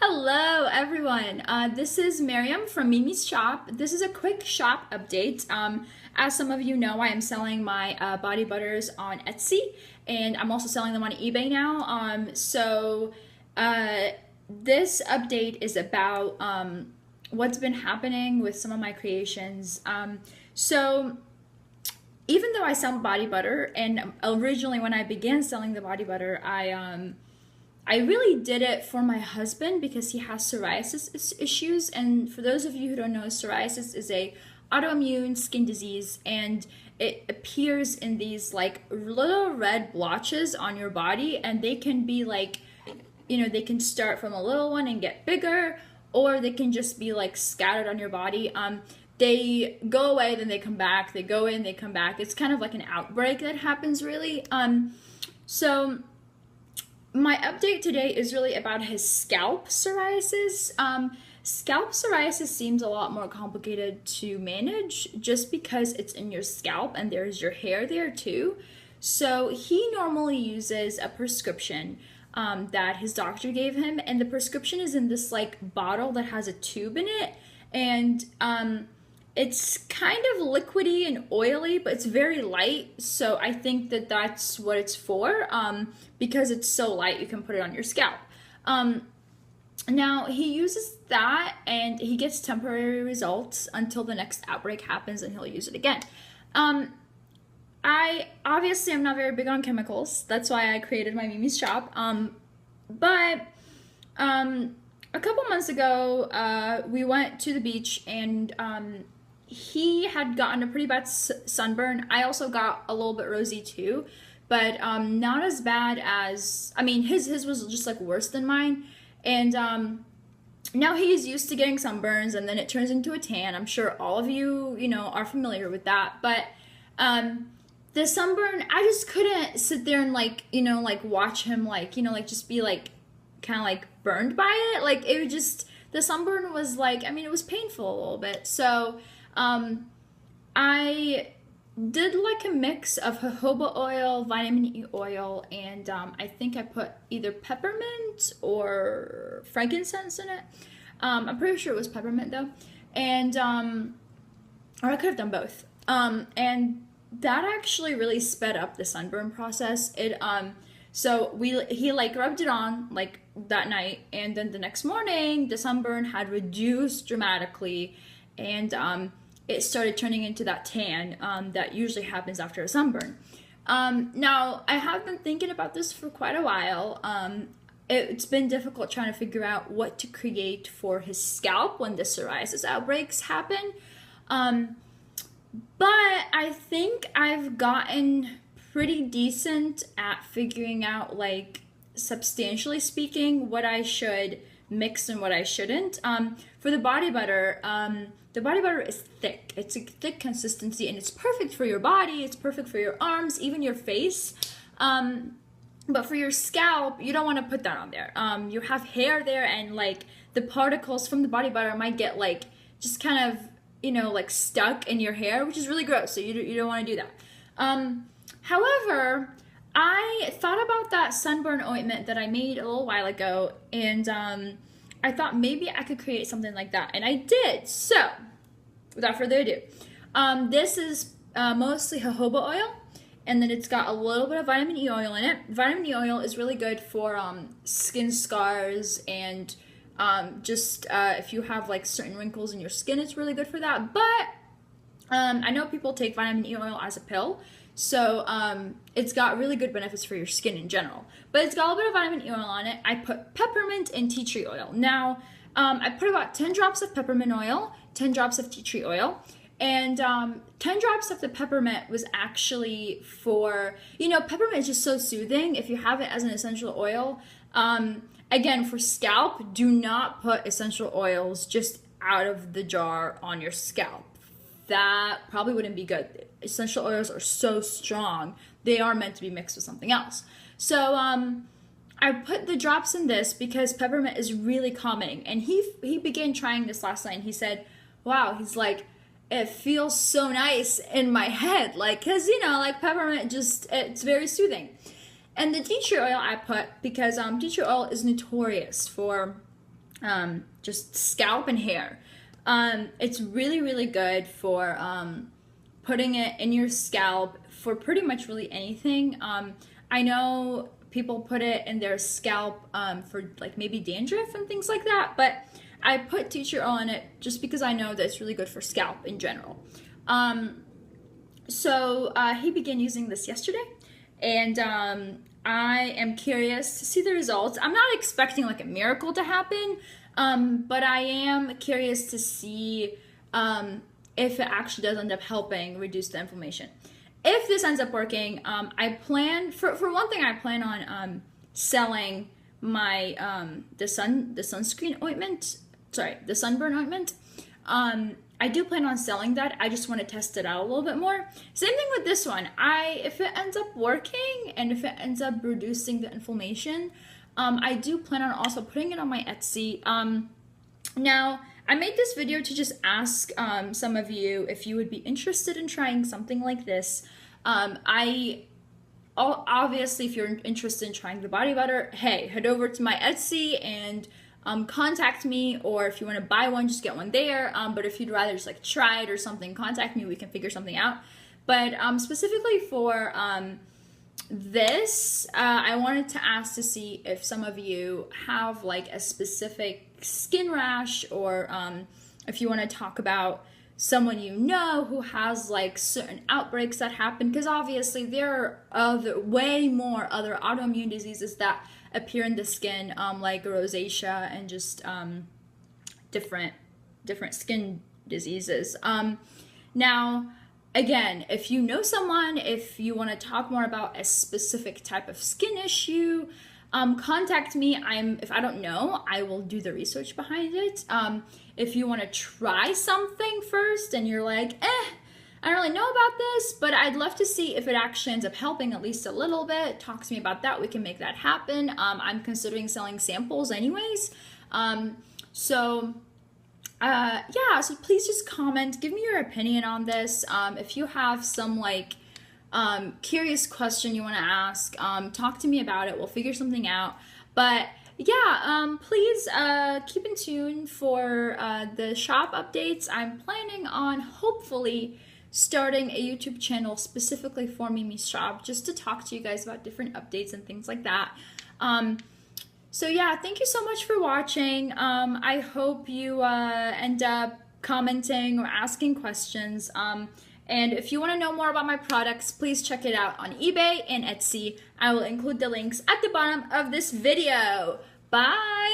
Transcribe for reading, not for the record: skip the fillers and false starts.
Hello everyone, this is Miriam from Mimi's shop. This is a quick shop update. As some of you know, I am selling my body butters on Etsy, and I'm also selling them on eBay now. This update is about what's been happening with some of my creations. Even though I sell body butter, and originally when I began selling the body butter, I really did it for my husband because he has psoriasis issues. And for those of you who don't know, psoriasis is a autoimmune skin disease, and it appears in these like little red blotches on your body, and they can be like, they can start from a little one and get bigger, or they can just be like scattered on your body. They go away, then they come back. They go in, they come back. It's kind of like an outbreak that happens, really. My update today is really about his scalp psoriasis. Scalp psoriasis seems a lot more complicated to manage just because it's in your scalp and there's your hair there too. So he normally uses a prescription that his doctor gave him, and the prescription is in this like bottle that has a tube in it, and it's kind of liquidy and oily, but it's very light, so I think that that's what it's for. Because it's so light, you can put it on your scalp. Now, he uses that, and he gets temporary results until the next outbreak happens, and he'll use it again. I obviously am not very big on chemicals. That's why I created my Mimi's shop. But a couple months ago, we went to the beach, and he had gotten a pretty bad sunburn. I also got a little bit rosy too, but not as bad as, his was just like worse than mine. And now he's used to getting sunburns, and then it turns into a tan. I'm sure all of you, are familiar with that. But the sunburn, I just couldn't sit there and watch him just be kind of burned by it. It would just, the sunburn was it was painful a little bit. So I did a mix of jojoba oil, vitamin E oil, and I think I put either peppermint or frankincense in it. I'm pretty sure it was peppermint though. And or I could have done both. And that actually really sped up the sunburn process. He rubbed it on that night, and then the next morning the sunburn had reduced dramatically, and it started turning into that tan that usually happens after a sunburn. Now, I have been thinking about this for quite a while. It's been difficult trying to figure out what to create for his scalp when the psoriasis outbreaks happen. But I think I've gotten pretty decent at figuring out, substantially speaking, what I should mix and what I shouldn't. For the body butter is thick. It's a thick consistency, and it's perfect for your body. It's perfect for your arms, even your face. But for your scalp, you don't want to put that on there. You have hair there, and the particles from the body butter might get just kind of stuck in your hair, which is really gross. So you don't want to do that. However, I thought about that sunburn ointment that I made a little while ago, and I thought maybe I could create something like that, and I did. So, without further ado, this is mostly jojoba oil, and then it's got a little bit of vitamin E oil in it. Vitamin E oil is really good for skin scars, and if you have certain wrinkles in your skin, it's really good for that. But I know people take vitamin E oil as a pill, so it's got really good benefits for your skin in general. But it's got a little bit of vitamin E oil on it. I put peppermint and tea tree oil. Now, I put about 10 drops of peppermint oil, 10 drops of tea tree oil, and 10 drops of the peppermint was actually for, peppermint is just so soothing if you have it as an essential oil. Again, for scalp, do not put essential oils just out of the jar on your scalp. That probably wouldn't be good. Essential oils are so strong. They are meant to be mixed with something else. So I put the drops in this because peppermint is really calming. And he began trying this last night, and he said, wow, he's it feels so nice in my head. Because, peppermint it's very soothing. And the tea tree oil I put because tea tree oil is notorious for just scalp and hair. It's really, really good for putting it in your scalp for pretty much really anything. I know people put it in their scalp for like maybe dandruff and things like that, but I put tea tree oil in it just because I know that it's really good for scalp in general. So he began using this yesterday, and I am curious to see the results. I'm not expecting like a miracle to happen, but I am curious to see if it actually does end up helping reduce the inflammation. If this ends up working, I plan, for one thing, I plan on selling my the sunscreen ointment, sorry, the sunburn ointment. I do plan on selling that. I just want to test it out a little bit more. Same thing with this one. If it ends up working and if it ends up reducing the inflammation, I do plan on also putting it on my Etsy. Now, I made this video to just ask some of you if you would be interested in trying something like this. Obviously, if you're interested in trying the body butter, hey, head over to my Etsy and contact me, or if you want to buy one, just get one there. But if you'd rather just like try it or something, contact me, we can figure something out. But specifically for this, I wanted to ask to see if some of you have like a specific skin rash, or if you want to talk about someone you know who has like certain outbreaks that happen, because obviously there are way more other autoimmune diseases that appear in the skin, like rosacea and just different skin diseases. Now, again, if you know someone, if you want to talk more about a specific type of skin issue, contact me. If I don't know, I will do the research behind it. If you want to try something first and you're like, I don't really know about this, but I'd love to see if it actually ends up helping at least a little bit, talk to me about that. We can make that happen. I'm considering selling samples anyways. So please just comment, give me your opinion on this. If you have some like curious question you want to ask, talk to me about it. We'll figure something out. But yeah, please keep in tune for the shop updates. I'm planning on hopefully starting a YouTube channel specifically for Mimi's shop, just to talk to you guys about different updates and things like that. So yeah, thank you so much for watching. I hope you end up commenting or asking questions. And if you want to know more about my products, please check it out on eBay and Etsy. I will include the links at the bottom of this video. Bye!